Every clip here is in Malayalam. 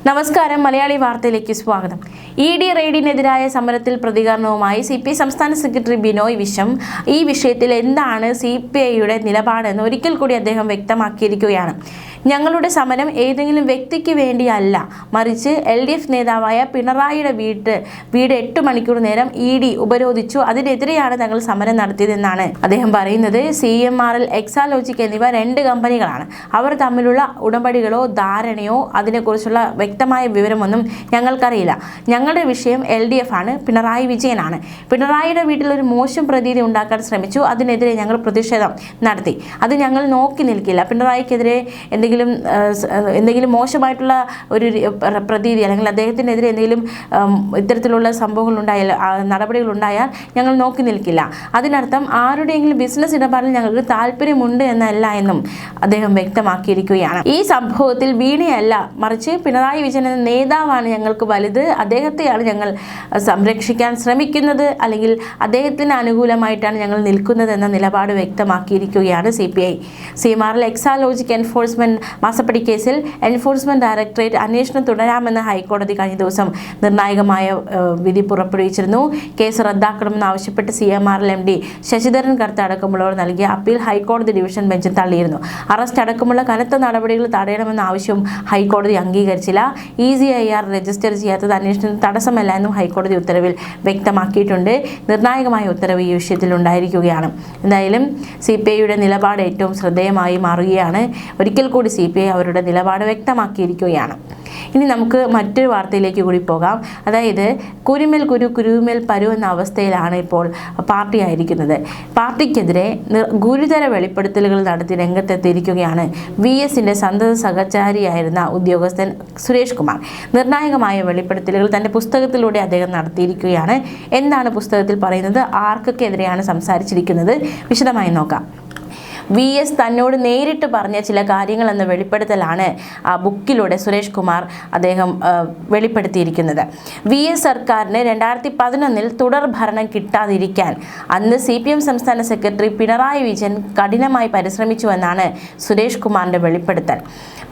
നമസ്കാരം, മലയാളി വാർത്തയിലേക്ക് സ്വാഗതം. ED റെയ്ഡിനെതിരായ സമരത്തിൽ പ്രതികരണവുമായി CPI സംസ്ഥാന സെക്രട്ടറി ബിനോയ് വിശ്വം ഈ വിഷയത്തിൽ എന്താണ് CPIയുടെ നിലപാടെന്ന് ഒരിക്കൽ കൂടി അദ്ദേഹം വ്യക്തമാക്കിയിരിക്കുകയാണ്. ഞങ്ങളുടെ സമരം ഏതെങ്കിലും വ്യക്തിക്ക് വേണ്ടിയല്ല, മറിച്ച് LDF നേതാവായ പിണറായിയുടെ വീട് 8 മണിക്കൂർ നേരം ED ഉപരോധിച്ചു, അതിനെതിരെയാണ് ഞങ്ങൾ സമരം നടത്തിയതെന്നാണ് അദ്ദേഹം പറയുന്നത്. CMRL, എക്സാലോജിക് എന്നിവ 2 കമ്പനികളാണ്. അവർ തമ്മിലുള്ള ഉടമ്പടികളോ ധാരണയോ അതിനെക്കുറിച്ചുള്ള വ്യക്തമായ വിവരമൊന്നും ഞങ്ങൾക്കറിയില്ല. ഞങ്ങളുടെ വിഷയം LDF ആണ്, പിണറായി വിജയനാണ്. പിണറായിയുടെ വീട്ടിൽ ഒരു മോശം പ്രതീതി ഉണ്ടാക്കാൻ ശ്രമിച്ചു, അതിനെതിരെ ഞങ്ങൾ പ്രതിഷേധം നടത്തി. അത് ഞങ്ങൾ നോക്കി നിൽക്കില്ല. പിണറായിക്കെതിരെ എന്തെങ്കിലും മോശമായിട്ടുള്ള ഒരു പ്രതീതി അല്ലെങ്കിൽ അദ്ദേഹത്തിനെതിരെ എന്തെങ്കിലും ഇത്തരത്തിലുള്ള സംഭവങ്ങളുണ്ടായാൽ, നടപടികളുണ്ടായാൽ ഞങ്ങൾ നോക്കി നിൽക്കില്ല. അതിനർത്ഥം ആരുടെയെങ്കിലും ബിസിനസ് ഇടപാടിൽ ഞങ്ങൾക്ക് താല്പര്യമുണ്ട് എന്നല്ല എന്നും അദ്ദേഹം വ്യക്തമാക്കിയിരിക്കുകയാണ്. ഈ സംഭവത്തിൽ വീണയല്ല, മറിച്ച് പിണറായി വിജയൻ എന്ന നേതാവാണ് ഞങ്ങൾക്ക് വലുത്. അദ്ദേഹത്തെയാണ് ഞങ്ങൾ സംരക്ഷിക്കാൻ ശ്രമിക്കുന്നത്, അല്ലെങ്കിൽ അദ്ദേഹത്തിന് അനുകൂലമായിട്ടാണ് ഞങ്ങൾ നിൽക്കുന്നത് എന്ന നിലപാട് വ്യക്തമാക്കിയിരിക്കുകയാണ് CPI. CMRL എക്സാലോജിക് എൻഫോഴ്സ്മെന്റ് മാസപ്പടി കേസിൽ എൻഫോഴ്സ്മെന്റ് ഡയറക്ടറേറ്റ് അന്വേഷണം തുടരാമെന്ന് ഹൈക്കോടതി കഴിഞ്ഞ ദിവസം നിർണായകമായ വിധി പുറപ്പെടുവിച്ചിരുന്നു. കേസ് റദ്ദാക്കണമെന്ന് ആവശ്യപ്പെട്ട് CMRL MD ശശിധരൻ കർത്ത അടക്കമുള്ളവർ നൽകിയ അപ്പീൽ ഹൈക്കോടതി ഡിവിഷൻ ബെഞ്ച് തള്ളിയിരുന്നു. അറസ്റ്റ് അടക്കമുള്ള കനത്ത നടപടികൾ തടയണമെന്ന ആവശ്യവും ഹൈക്കോടതി അംഗീകരിച്ചില്ല. EGIR രജിസ്റ്റർ ചെയ്യാത്തത് അന്വേഷണത്തിന് തടസ്സമല്ല എന്നും ഹൈക്കോടതി ഉത്തരവിൽ വ്യക്തമാക്കിയിട്ടുണ്ട്. നിർണായകമായ ഉത്തരവ് ഈ വിഷയത്തിൽ ഉണ്ടായിരിക്കുകയാണ്. എന്തായാലും CPIയുടെ നിലപാട് ഏറ്റവും ശ്രദ്ധേയമായി മാറുകയാണ്. ഒരിക്കൽ കൂടി CPI അവരുടെ നിലപാട് വ്യക്തമാക്കിയിരിക്കുകയാണ്. ഇനി നമുക്ക് മറ്റൊരു വാർത്തയിലേക്ക് കൂടി പോകാം. അതായത് കുരുമേൽ കുരു കുരുമേൽ പരു എന്ന അവസ്ഥയിലാണ് ഇപ്പോൾ പാർട്ടി ആയിരിക്കുന്നത്. പാർട്ടിക്കെതിരെ ഗുരുതര വെളിപ്പെടുത്തലുകൾ നടത്തി രംഗത്തെത്തിയിരിക്കുകയാണ് VSന്റെ സന്തത സഹചാരിയായിരുന്ന ഉദ്യോഗസ്ഥൻ സുരേഷ് കുമാർ. നിർണായകമായ വെളിപ്പെടുത്തലുകൾ തൻ്റെ പുസ്തകത്തിലൂടെ അദ്ദേഹം നടത്തിയിരിക്കുകയാണ്. എന്താണ് പുസ്തകത്തിൽ പറയുന്നത്, ആർക്കൊക്കെ എതിരെയാണ് സംസാരിച്ചിരിക്കുന്നത്, വിശദമായി നോക്കാം. VS തന്നോട് നേരിട്ട് പറഞ്ഞ ചില കാര്യങ്ങൾ എന്ന വെളിപ്പെടുത്തലാണ് ആ ബുക്കിലൂടെ സുരേഷ് കുമാർ അദ്ദേഹം വെളിപ്പെടുത്തിയിരിക്കുന്നത്. VS സർക്കാരിന് 2011 തുടർ ഭരണം കിട്ടാതിരിക്കാൻ അന്ന് CPM സംസ്ഥാന സെക്രട്ടറി പിണറായി വിജയൻ കഠിനമായി പരിശ്രമിച്ചുവെന്നാണ് സുരേഷ് കുമാറിൻ്റെ വെളിപ്പെടുത്തൽ.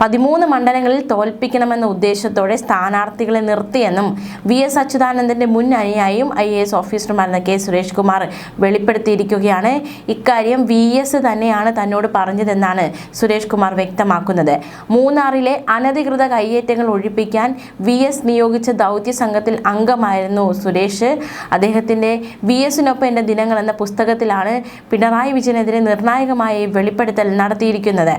13 മണ്ഡലങ്ങളിൽ തോൽപ്പിക്കണമെന്ന ഉദ്ദേശത്തോടെ സ്ഥാനാർത്ഥികളെ നിർത്തിയെന്നും VS അച്യുതാനന്ദൻ്റെ മുൻ അനുയായിയും IAS ഓഫീസറുമായിരുന്ന K സുരേഷ് കുമാർ വെളിപ്പെടുത്തിയിരിക്കുകയാണ്. ഇക്കാര്യം VS തന്നെയാണ് തന്നോട് പറഞ്ഞതെന്നാണ് സുരേഷ് കുമാർ വ്യക്തമാക്കുന്നത്. മൂന്നാറിലെ അനധികൃത കയ്യേറ്റങ്ങൾ ഒഴിപ്പിക്കാൻ VS നിയോഗിച്ച ദൗത്യ സംഘത്തിൽ അംഗമായിരുന്നു സുരേഷ്. അദ്ദേഹത്തിൻ്റെ VSനൊപ്പം എൻ്റെ ദിനങ്ങൾ എന്ന പുസ്തകത്തിലാണ് പിണറായി വിജയനെതിരെ നിർണായകമായ വെളിപ്പെടുത്തൽ നടത്തിയിരിക്കുന്നത്.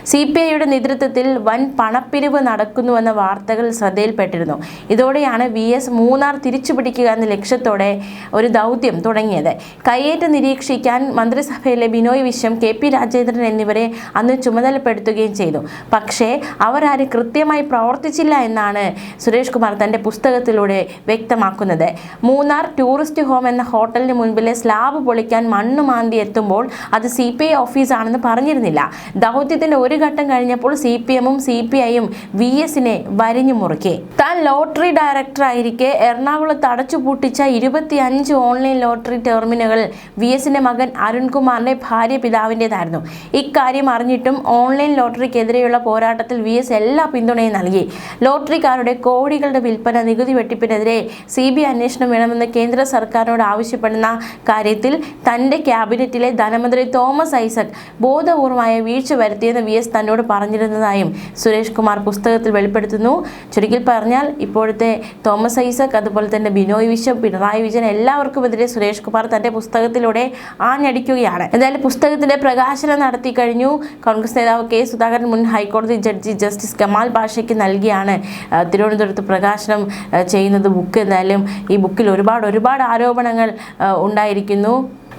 CPIയുടെ നേതൃത്വത്തിൽ വൻ പണപ്പിരിവ് നടക്കുന്നുവെന്ന വാർത്തകൾ ശ്രദ്ധയിൽപ്പെട്ടിരുന്നു. ഇതോടെയാണ് VS മൂന്നാർ തിരിച്ചുപിടിക്കുക എന്ന ലക്ഷ്യത്തോടെ ഒരു ദൗത്യം തുടങ്ങിയത്. കയ്യേറ്റം നിരീക്ഷിക്കാൻ മന്ത്രിസഭയിലെ ബിനോയ് വിശ്വം, KP രാജേന്ദ്രൻ എന്നിവരെ അന്ന് ചുമതലപ്പെടുത്തുകയും ചെയ്തു. പക്ഷേ അവരാരും കൃത്യമായി പ്രവർത്തിച്ചില്ല എന്നാണ് സുരേഷ് കുമാർ തൻ്റെ പുസ്തകത്തിലൂടെ വ്യക്തമാക്കുന്നത്. മൂന്നാർ ടൂറിസ്റ്റ് ഹോം എന്ന ഹോട്ടലിന് മുൻപിലെ സ്ലാബ് പൊളിക്കാൻ മണ്ണ് മാന്തി എത്തുമ്പോൾ അത് CPI ഓഫീസാണെന്ന് പറഞ്ഞിരുന്നില്ല. ദൗത്യത്തിൻ്റെ ഒരു ഘട്ടം കഴിഞ്ഞപ്പോൾ CPMഉം CPIയും VSനെ വരിഞ്ഞു മുറുക്കി. താൻ ലോട്ടറി ഡയറക്ടർ ആയിരിക്കെ എറണാകുളത്ത് അടച്ചുപൂട്ടിച്ച 25 ഓൺലൈൻ ലോട്ടറി ടെർമിനലുകൾ VSന്റെ മകൻ അരുൺകുമാറിന്റെ ഭാര്യ പിതാവിൻ്റെതായിരുന്നു. ഇക്കാര്യം അറിഞ്ഞിട്ടും ഓൺലൈൻ ലോട്ടറിക്കെതിരെയുള്ള പോരാട്ടത്തിൽ VS എല്ലാ പിന്തുണയും നൽകി. ലോട്ടറിക്കാരുടെ കോടികളുടെ വിൽപ്പന, നികുതി വെട്ടിപ്പിനെതിരെ CBI അന്വേഷണം വേണമെന്ന് കേന്ദ്ര സർക്കാരിനോട് ആവശ്യപ്പെടുന്ന കാര്യത്തിൽ തൻ്റെ ക്യാബിനറ്റിലെ ധനമന്ത്രി തോമസ് ഐസക് ബോധപൂർവമായ വീഴ്ച വരുത്തിയെന്ന് VS തന്നോട് പറഞ്ഞിരുന്നതായും സുരേഷ് കുമാർ പുസ്തകത്തിൽ വെളിപ്പെടുത്തുന്നു. ചുരുക്കി പറഞ്ഞാൽ ഇപ്പോഴത്തെ തോമസ് ഐസക്, അതുപോലെ തന്നെ ബിനോയ് വിശ്വം, പിണറായി വിജയൻ എല്ലാവർക്കുമെതിരെ സുരേഷ് കുമാർ തൻ്റെ പുസ്തകത്തിലൂടെ ആഞ്ഞടിക്കുകയാണ്. എന്തായാലും പുസ്തകത്തിന്റെ പ്രകാശനം നടത്തി കഴിഞ്ഞു. കോൺഗ്രസ് നേതാവ് K സുധാകരൻ മുൻ ഹൈക്കോടതി ജഡ്ജി ജസ്റ്റിസ് കമാൽ പാഷയ്ക്ക് നൽകിയാണ് തിരുവനന്തപുരത്ത് പ്രകാശനം ചെയ്യുന്നത് ബുക്ക്. എന്തായാലും ഈ ബുക്കിൽ ഒരുപാട് ആരോപണങ്ങൾ ഉണ്ടായിരിക്കുന്നു.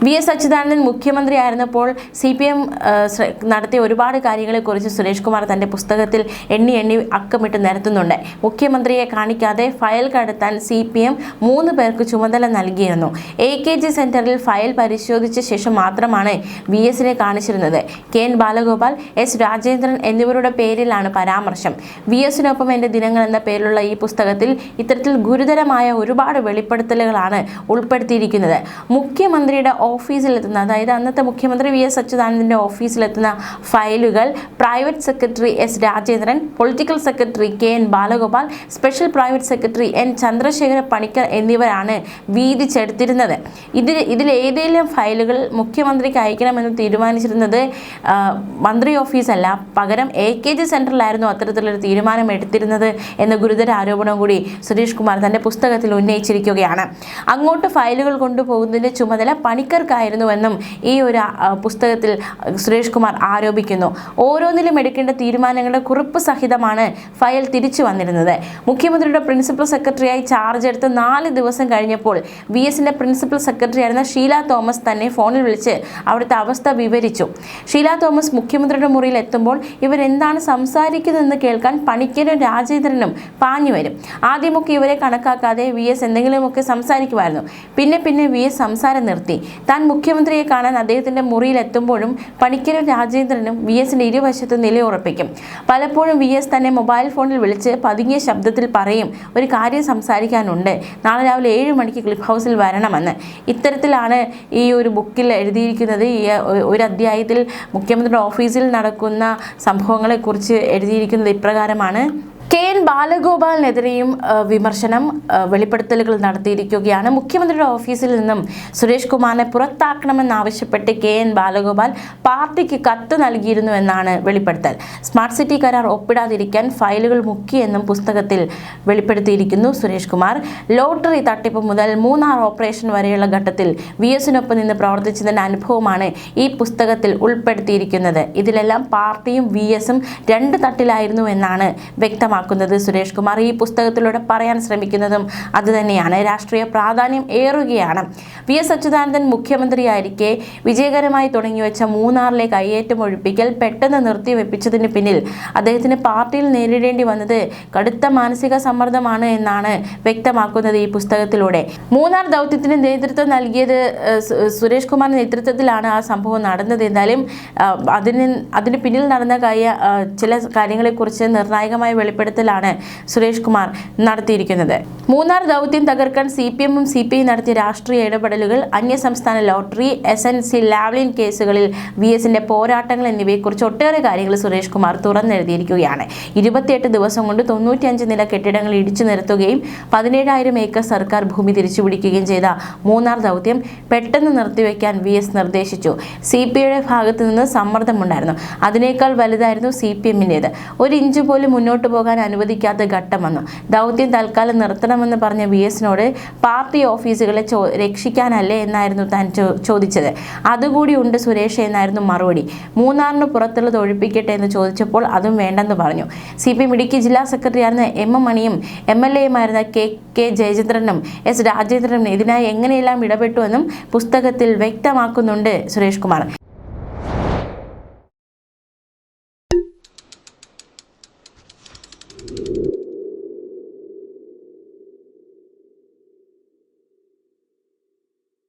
VS അച്യുതാനന്ദൻ മുഖ്യമന്ത്രിയായിരുന്നപ്പോൾ CPM നടത്തിയ ഒരുപാട് കാര്യങ്ങളെക്കുറിച്ച് സുരേഷ് കുമാർ തൻ്റെ പുസ്തകത്തിൽ എണ്ണി അക്കമിട്ട് നിരത്തുന്നുണ്ട്. മുഖ്യമന്ത്രിയെ കാണിക്കാതെ ഫയൽ കടത്താൻ CPM 3 പേർക്ക് ചുമതല നൽകിയിരുന്നു. AKG സെന്ററിൽ ഫയൽ പരിശോധിച്ച ശേഷം മാത്രമാണ് VSനെ കാണിച്ചിരുന്നത്. KN ബാലഗോപാൽ, S രാജേന്ദ്രൻ എന്നിവരുടെ പേരിലാണ് പരാമർശം. VSനൊപ്പം എൻ്റെ ദിനങ്ങൾ എന്ന പേരിലുള്ള ഈ പുസ്തകത്തിൽ ഇത്തരത്തിൽ ഗുരുതരമായ ഒരുപാട് വെളിപ്പെടുത്തലുകളാണ് ഉൾപ്പെടുത്തിയിരിക്കുന്നത്. മുഖ്യമന്ത്രിയുടെ ഓഫീസിലെത്തുന്ന, അതായത് അന്നത്തെ മുഖ്യമന്ത്രി വി എസ് അച്യുതാനന്ദൻ്റെ ഓഫീസിലെത്തുന്ന ഫയലുകൾ private secretary S Rajendran, political secretary K N Balagopal, special private secretary N Chandrasekhara Panicker എന്നിവരാണ് വീതിച്ചെടുത്തിരുന്നത്. ഇതിലേതെങ്കിലും ഫയലുകൾ മുഖ്യമന്ത്രിക്ക് അയക്കണമെന്ന് തീരുമാനിച്ചിരുന്നത് മന്ത്രി ഓഫീസല്ല, പകരം AKG സെൻറ്ററിലായിരുന്നു അത്തരത്തിലൊരു തീരുമാനം എടുത്തിരുന്നത് എന്ന ഗുരുതര ആരോപണം കൂടി സുരേഷ് കുമാർ തൻ്റെ പുസ്തകത്തിൽ ഉന്നയിച്ചിരിക്കുകയാണ്. അങ്ങോട്ട് ഫയലുകൾ കൊണ്ടുപോകുന്നതിൻ്റെ ചുമതല പണിക്കർക്കായിരുന്നുവെന്നും ഈ ഒരു പുസ്തകത്തിൽ സുരേഷ് കുമാർ ആരോപിക്കുന്നു. ഓരോന്നിലും എടുക്കേണ്ട തീരുമാനങ്ങളുടെ കുറിപ്പ് സഹിതമാണ് ഫയൽ തിരിച്ചു വന്നിരുന്നത്. മുഖ്യമന്ത്രിയുടെ പ്രിൻസിപ്പൽ സെക്രട്ടറിയായി ചാർജ് എടുത്ത് 4 ദിവസം കഴിഞ്ഞപ്പോൾ VSന്റെ പ്രിൻസിപ്പൽ സെക്രട്ടറി ആയിരുന്ന ഷീല തോമസ് തന്നെ ഫോണിൽ വിളിച്ച് അവിടുത്തെ അവസ്ഥ വിവരിച്ചു. ഷീല തോമസ് മുഖ്യമന്ത്രിയുടെ മുറിയിൽ എത്തുമ്പോൾ ഇവരെന്താണ് സംസാരിക്കുന്നതെന്ന് കേൾക്കാൻ പണിക്കരും രാജേന്ദ്രനും പാഞ്ഞു വരും. ആദ്യമൊക്കെ ഇവരെ കണക്കാക്കാതെ VS എന്തെങ്കിലുമൊക്കെ സംസാരിക്കുമായിരുന്നു. പിന്നെ VS സംസാരം നിർത്തി. താൻ മുഖ്യമന്ത്രിയെ കാണാൻ അദ്ദേഹത്തിൻ്റെ മുറിയിൽ എത്തുമ്പോഴും പണിക്കരും രാജേന്ദ്രനും VSന്റെ ഇരുവശത്തും നിലയുറപ്പിക്കും. പലപ്പോഴും VS തന്നെ മൊബൈൽ ഫോണിൽ വിളിച്ച് പതുങ്ങിയ ശബ്ദത്തിൽ പറയും, ഒരു കാര്യം സംസാരിക്കാനുണ്ട്, നാളെ രാവിലെ 7 മണിക്ക് ക്ലിഫ് ഹൗസിൽ വരണമെന്ന്. ഇത്തരത്തിലാണ് ഈ ഒരു ബുക്കിൽ എഴുതിയിരിക്കുന്നത്. ഈ ഒരു അധ്യായത്തിൽ മുഖ്യമന്ത്രിയുടെ ഓഫീസിൽ നടക്കുന്ന സംഭവങ്ങളെക്കുറിച്ച് എഴുതിയിരിക്കുന്നത് ഇപ്രകാരമാണ്. കെ എൻ ബാലഗോപാലിനെതിരെയും വിമർശനം, വെളിപ്പെടുത്തലുകൾ നടത്തിയിരിക്കുകയാണ്. മുഖ്യമന്ത്രിയുടെ ഓഫീസിൽ നിന്നും സുരേഷ് കുമാറിനെ പുറത്താക്കണമെന്നാവശ്യപ്പെട്ട് കെ എൻ ബാലഗോപാൽ പാർട്ടിക്ക് കത്ത് നൽകിയിരുന്നു എന്നാണ് വെളിപ്പെടുത്തൽ. സ്മാർട്ട് സിറ്റി കരാർ ഒപ്പിടാതിരിക്കാൻ ഫയലുകൾ മുക്കിയെന്നും പുസ്തകത്തിൽ വെളിപ്പെടുത്തിയിരിക്കുന്നു സുരേഷ് കുമാർ. ലോട്ടറി തട്ടിപ്പ് മുതൽ മൂന്നാർ ഓപ്പറേഷൻ വരെയുള്ള ഘട്ടത്തിൽ VSനൊപ്പം നിന്ന് പ്രവർത്തിച്ചതിൻ്റെ അനുഭവമാണ് ഈ പുസ്തകത്തിൽ ഉൾപ്പെടുത്തിയിരിക്കുന്നത്. ഇതിലെല്ലാം പാർട്ടിയും VSും 2 തട്ടിലായിരുന്നു എന്നാണ് വ്യക്തമാക്കുന്നത് സുരേഷ് കുമാർ. ഈ പുസ്തകത്തിലൂടെ പറയാൻ ശ്രമിക്കുന്നതും അതുതന്നെയാണ്. രാഷ്ട്രീയ പ്രാധാന്യം ഏറുകയാണ്. VS അച്യുതാനന്ദൻ മുഖ്യമന്ത്രിയായിരിക്കെ വിജയകരമായി തുടങ്ങിവെച്ച മൂന്നാറിലെ കയ്യേറ്റം ഒഴിപ്പിക്കൽ പെട്ടെന്ന് നിർത്തിവെപ്പിച്ചതിന് പിന്നിൽ അദ്ദേഹത്തിന് പാർട്ടിയിൽ നേരിടേണ്ടി വന്നത് കടുത്ത മാനസിക സമ്മർദ്ദമാണ് എന്നാണ് വ്യക്തമാക്കുന്നത് ഈ പുസ്തകത്തിലൂടെ. മൂന്നാർ ദൗത്യത്തിന് നേതൃത്വം നൽകിയത് സുരേഷ് കുമാറിന്റെ നേതൃത്വത്തിലാണ് ആ സംഭവം നടന്നത്. എന്തായാലും അതിന് പിന്നിൽ നടന്ന ചില കാര്യങ്ങളെക്കുറിച്ച് നിർണായകമായ വെളിപ്പെടുത്തലാണ് സുരേഷ് കുമാർ നടത്തിയിരിക്കുന്നത്. മൂന്നാർ ദൗത്യം തകർക്കാൻ CPMഉം CPI നടത്തിയ രാഷ്ട്രീയ ഇടപെടലുകൾ, അന്യസംസ്ഥാന ലോട്ടറി, SNC ലാവ്ലിൻ കേസുകളിൽ VSന്റെ പോരാട്ടങ്ങൾ എന്നിവയെക്കുറിച്ച് ഒട്ടേറെ കാര്യങ്ങൾ സുരേഷ് കുമാർ തുറന്നെഴുതിയിരിക്കുകയാണ്. 28 ദിവസം കൊണ്ട് 95 നില കെട്ടിടങ്ങൾ ഇടിച്ചു നിരത്തുകയും 17,000 ഏക്കർ സർക്കാർ ഭൂമി തിരിച്ചുപിടിക്കുകയും ചെയ്ത മൂന്നാർ ദൗത്യം പെട്ടെന്ന് നിർത്തിവെക്കാൻ VS നിർദ്ദേശിച്ചു. CPIയുടെ ഭാഗത്തു നിന്ന് സമ്മർദ്ദമുണ്ടായിരുന്നു. അതിനേക്കാൾ വലുതായിരുന്നു CPMന്റേത്. 1 ഇഞ്ച് പോലും മുന്നോട്ട് പോകാൻ അനുവദിക്കാത്ത ഘട്ടം വന്നു. ദൗത്യം തൽക്കാലം നിർത്തണമെന്ന് പറഞ്ഞ VSനോട് പാർട്ടി ഓഫീസുകളെ രക്ഷിക്കാനല്ലേ എന്നായിരുന്നു താൻ ചോദിച്ചത്. അതുകൂടി ഉണ്ട് സുരേഷ് എന്നായിരുന്നു മറുപടി. മൂന്നാറിന് പുറത്തുള്ളത് ഒഴിപ്പിക്കട്ടെ എന്ന് ചോദിച്ചപ്പോൾ അതും വേണ്ടെന്ന് പറഞ്ഞു. CPM ഇടുക്കി ജില്ലാ സെക്രട്ടറി ആയിരുന്ന M മണിയും MLAയുമായിരുന്ന K ജയചന്ദ്രനും S രാജേന്ദ്രനും ഇതിനായി എങ്ങനെയെല്ലാം ഇടപെട്ടുവെന്നും പുസ്തകത്തിൽ വ്യക്തമാക്കുന്നുണ്ട് സുരേഷ് കുമാർ.